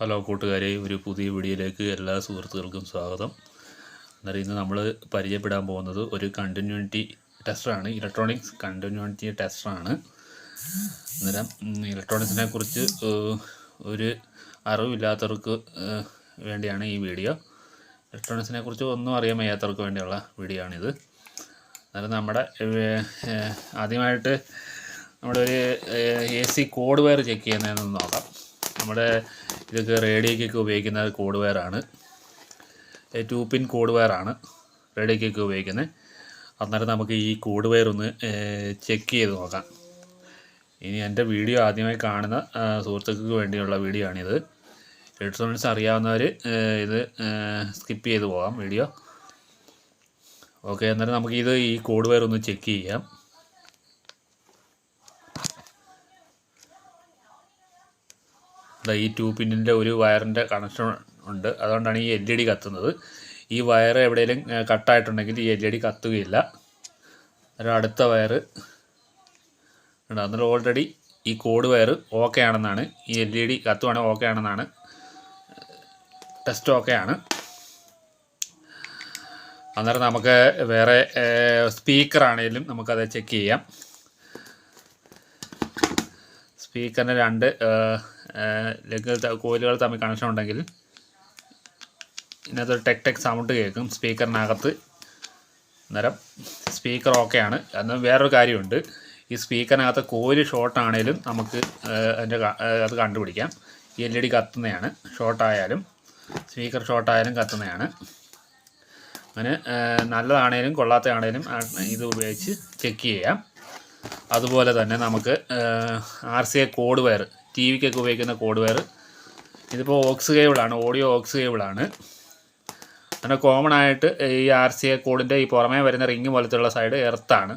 Hello കൂട്ടുകാരെ, ഒരു പുതിയ വീഡിയോയിലേക്ക് എല്ലാ സുഹൃത്തുക്കൾക്കും സ്വാഗതം. അന്നേരം ഇന്ന് നമ്മൾ പരിചയപ്പെടാൻ പോകുന്നത് ഒരു കണ്ടിന്യൂറ്റി ടെസ്റ്ററാണ്, ഇലക്ട്രോണിക്സ് കണ്ടിന്യൂറ്റി ടെസ്റ്ററാണ്. അന്നേരം ഇലക്ട്രോണിക്സിനെ കുറിച്ച് ഒരു അറിവില്ലാത്തവർക്ക് വേണ്ടിയാണ് ഈ വീഡിയോ. ഇലക്ട്രോണിക്സിനെ കുറിച്ച് ഒന്നും അറിയാൻ വയ്യാത്തവർക്ക് വേണ്ടിയുള്ള വീഡിയോ ആണിത്. അന്നേരം നമ്മുടെ ആദ്യമായിട്ട് നമ്മുടെ ഒരു AC കോഡ് വയർ ചെക്ക് ചെയ്യുന്നതെന്ന് നോക്കാം. നമ്മുടെ ഇതൊക്കെ റേഡിയോയ്ക്കൊക്കെ ഉപയോഗിക്കുന്ന കോഡ് വയറാണ്, 2 പിൻ കോഡ് വയറാണ് റേഡിയോയ്ക്കൊക്കെ ഉപയോഗിക്കുന്നത്. അന്നേരം നമുക്ക് ഈ കോഡ് വയർ ഒന്ന് ചെക്ക് ചെയ്ത് നോക്കാം. ഇനി എൻ്റെ വീഡിയോ ആദ്യമായി കാണുന്ന സുഹൃത്തുക്കൾക്ക് വേണ്ടിയുള്ള വീഡിയോ ആണിത്. ഇലക്ട്രോണിക്സ് അറിയാവുന്നവർ ഇത് സ്കിപ്പ് ചെയ്ത് പോകാം വീഡിയോ. ഓക്കെ, അന്നേരം നമുക്കിത് ഈ കോഡ് വയർ ഒന്ന് ചെക്ക് ചെയ്യാം. ഈ 2 പിന്നിൻ്റെ ഒരു വയറിൻ്റെ കണക്ഷൻ ഉണ്ട്, അതുകൊണ്ടാണ് ഈ LED കത്തുന്നത്. ഈ വയർ എവിടെയെങ്കിലും കട്ടായിട്ടുണ്ടെങ്കിൽ ഈ LED കത്തുകയില്ല. അടുത്ത വയർ ഉണ്ട്. അന്നേരം ഓൾറെഡി ഈ കോഡ് വയർ ഓക്കെ ആണെന്നാണ്, ഈ LED കത്തുവാണെങ്കിൽ ഓക്കെ ആണെന്നാണ്, ടെസ്റ്റ് ഓക്കെ ആണ്. അന്നേരം നമുക്ക് വേറെ സ്പീക്കറാണെങ്കിലും നമുക്കത് ചെക്ക് ചെയ്യാം. സ്പീക്കറിന് 2 കോയിലുകൾ തമ്മിൽ കണക്ഷൻ ഉണ്ടെങ്കിൽ ഇതിനകത്തൊരു ടെക് സൗണ്ട് കേൾക്കും സ്പീക്കറിനകത്ത്. അന്നേരം സ്പീക്കർ ഓക്കെ ആണ്. എന്നാൽ വേറൊരു കാര്യമുണ്ട്, ഈ സ്പീക്കറിനകത്ത് കോയിൽ ഷോർട്ടാണേലും നമുക്ക് അത് കണ്ടുപിടിക്കാം. ഈ LED കത്തുന്നതാണ്, ഷോർട്ടായാലും സ്പീക്കർ ഷോർട്ടായാലും കത്തുന്നതാണ്. അങ്ങനെ നല്ലതാണേലും കൊള്ളാത്തതാണേലും ഇത് ഉപയോഗിച്ച് ചെക്ക് ചെയ്യാം. അതുപോലെ തന്നെ നമുക്ക് RCA കോഡ് വയർ, TVക്കൊക്കെ ഉപയോഗിക്കുന്ന കോഡ് വയർ, ഇതിപ്പോൾ ഓക്സ് കേബിളാണ്, ഓഡിയോ ഓക്സ് കേബിളാണ്. അങ്ങനെ കോമൺ ആയിട്ട് ഈ RCA കോഡിൻ്റെ ഈ പുറമേ വരുന്ന റിങ് പോലത്തെയുള്ള സൈഡ് എർത്താണ്,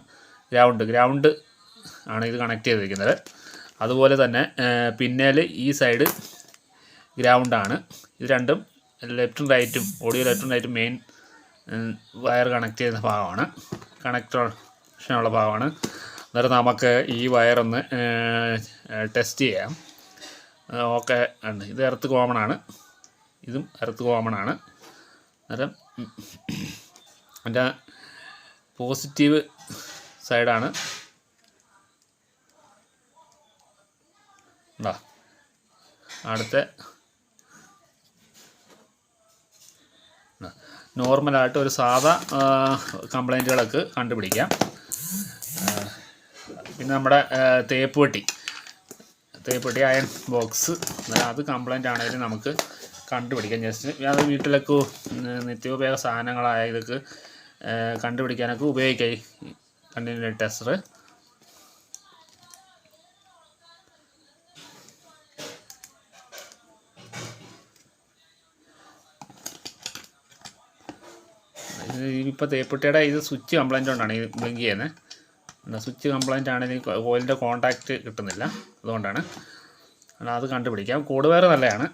ഗ്രൗണ്ട് ആണ് ഇത് കണക്ട് ചെയ്തിരിക്കുന്നത്. അതുപോലെ തന്നെ പിന്നേൽ ഈ സൈഡ് ഗ്രൗണ്ടാണ്. ഇത് രണ്ടും ലെഫ്റ്റും റൈറ്റും, ഓഡിയോ ലെഫ്റ്റും റൈറ്റും മെയിൻ വയർ കണക്ട് ചെയ്യുന്ന ഭാഗമാണ്, കണക്ഷനുള്ള ഭാഗമാണ്. അന്നേരം നമുക്ക് ഈ വയറൊന്ന് ടെസ്റ്റ് ചെയ്യാം. ഓക്കെ ഉണ്ട്, ഇത് എർത്ത് കോമൺ ആണ്, ഇതും എർത്ത് കോമൺ ആണ്. അന്നേരം എൻ്റെ പോസിറ്റീവ് സൈഡാണ്. അടുത്ത നോർമലായിട്ട് ഒരു സാധാ കംപ്ലൈൻറ്റുകളൊക്കെ കണ്ടുപിടിക്കാം. പിന്നെ നമ്മുടെ തേപ്പ് പെട്ടി അയൺ ബോക്സ്, അത് കംപ്ലൈൻ്റ് ആണെങ്കിലും നമുക്ക് കണ്ടുപിടിക്കാം. ജസ്റ്റ് അത് വീട്ടിലൊക്കെ നിത്യോപയോഗ സാധനങ്ങളായ ഇതൊക്കെ കണ്ടുപിടിക്കാനൊക്കെ ഉപയോഗിക്കാം ഈ കണ്ടിന്യൂറ്റി ടെസ്റ്റർ. ഇപ്പോൾ തേപ്പെട്ടിയുടെ ഇത് സ്വിച്ച് കംപ്ലൈൻറ്റ് കൊണ്ടാണ് ഇത് ബ്ലിങ്ക് ചെയ്യുന്നത്. സ്വിച്ച് കംപ്ലൈൻ്റ് ആണെങ്കിൽ കോയിലിൻ്റെ കോൺടാക്റ്റ് കിട്ടുന്നില്ല, അതുകൊണ്ടാണ്. അത് കണ്ടുപിടിക്കാം. കോഡ് വയർ നല്ലതാണ്.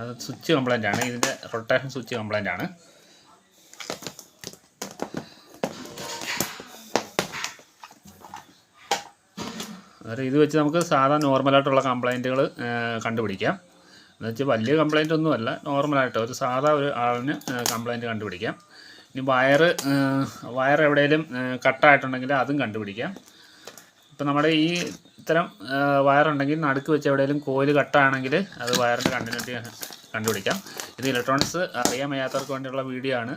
അത് സ്വിച്ച് കംപ്ലൈൻ്റ് ആണ്, ഇതിൻ്റെ റൊട്ടേഷൻ സ്വിച്ച് കംപ്ലൈൻ്റ് ആണ്. അതായത് ഇത് വെച്ച് നമുക്ക് സാധാരണ നോർമലായിട്ടുള്ള കംപ്ലൈൻറ്റുകൾ കണ്ടുപിടിക്കാം. എന്നുവെച്ചാൽ വലിയ കംപ്ലൈൻ്റ് ഒന്നുമല്ല, നോർമലായിട്ട് ഒരു സാധാ ഒരു ആളിന് കംപ്ലൈൻറ്റ് കണ്ടുപിടിക്കാം. ഇനി വയർ എവിടെയെങ്കിലും കട്ടായിട്ടുണ്ടെങ്കിൽ അതും കണ്ടുപിടിക്കാം. ഇപ്പം നമ്മുടെ ഈ ഇത്തരം വയറുണ്ടെങ്കിൽ നടുക്ക് വെച്ച് എവിടെയെങ്കിലും കോയിൽ കട്ടാണെങ്കിൽ അത് വയറിൻ്റെ കണ്ടിന്യൂറ്റി കണ്ടുപിടിക്കാം. ഇത് ഇലക്ട്രോണിക്സ് അറിയാൻ വയ്യാത്തവർക്ക് വേണ്ടിയുള്ള വീഡിയോ ആണ്.